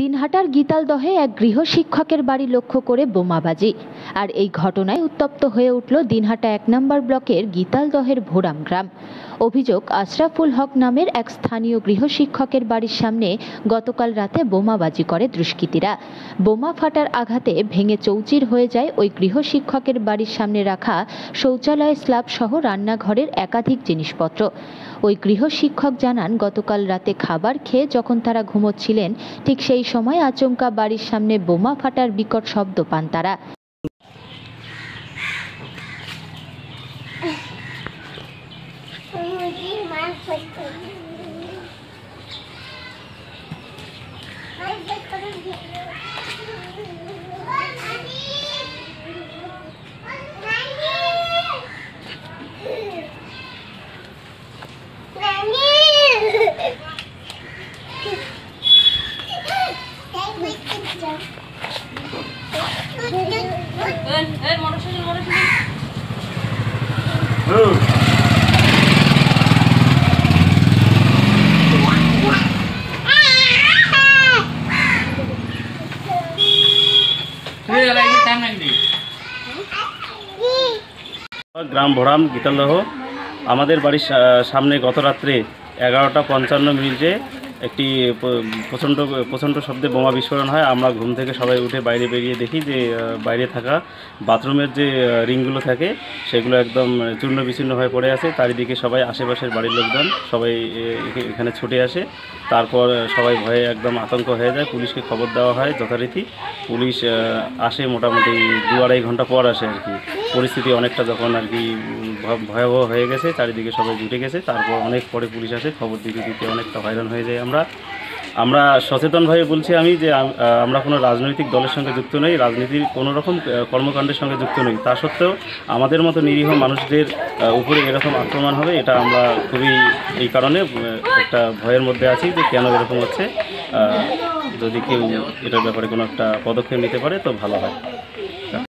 দিনহাটার গীতালদহে এক গৃহশিক্ষকের বাড়ি লক্ষ্য করে বোমাবাজি। আর এই ঘটনায় উত্তপ্ত হয়ে উঠল দিনহাটা ১ নম্বর ব্লকের গীতালদহের ভোরাম গ্রাম। অভিযোগ, আশরাফুল হক নামের এক স্থানীয় গৃহশিক্ষকের বাড়ির সামনে গতকাল রাতে বোমাবাজি করে দুষ্কৃতীরা। বোমা ফাটার আঘাতে ভেঙে চৌচির হয়ে যায় ওই গৃহশিক্ষকের বাড়ির সামনে রাখা শৌচালয় স্ল্যাব সহ রান্নাঘরের একাধিক জিনিসপত্র। ওই গৃহশিক্ষক জানান, গতকাল রাতে খাবার খেয়ে যখন তারা ঘুমোচ্ছিলেন ঠিক সেই সময় আচমকা বাড়ির সামনে বোমা ফাটার বিকট শব্দ পান তারা। গ্রাম ভোরাম গীতালদহ। আমাদের বাড়ির সামনে গত রাত্রে 11টা 55 মিনিটে একটি প্রচণ্ড শব্দে বোমা বিস্ফোরণ হয়। আমরা ঘুম থেকে সবাই উঠে বাইরে বেরিয়ে দেখি যে বাইরে থাকা বাথরুমের যে রিংগুলো থাকে সেগুলো একদম চূর্ণ বিচূর্ণ হয়ে পড়ে আছে। চারিদিকে সবাই, আশেপাশের বাড়ির লোকজন সবাই এখানে ছুটে আসে। তারপর সবাই ভয়ে একদম আতঙ্ক হয়ে যায়। পুলিশকে খবর দেওয়া হয় যথারীতি। পুলিশ আসে মোটামুটি 2-2.5 ঘন্টা পর আসে আর কি। পরিস্থিতি অনেকটা যখন আর কি ভয়াবহ হয়ে গেছে, চারিদিকে সবাই জুটে গেছে, তারপর অনেক পরে পুলিশ আসে। খবর দিতে অনেকটা হয়রান হয়ে যায়। আমরা সচেতনভাবে বলছি আমি যে আমরা কোনো রাজনৈতিক দলের সঙ্গে যুক্ত নই, রাজনীতির কোনো রকম কর্মকাণ্ডের সঙ্গে যুক্ত নই। তা সত্ত্বেও আমাদের মতো নিরীহ মানুষদের উপরে এরকম আক্রমণ হবে, এটা আমরা খুবই এই কারণে একটা ভয়ের মধ্যে আছি যে কেন এরকম হচ্ছে। যদি কেউ এটার ব্যাপারে কোনো একটা পদক্ষেপ নিতে পারে তো ভালো হয়।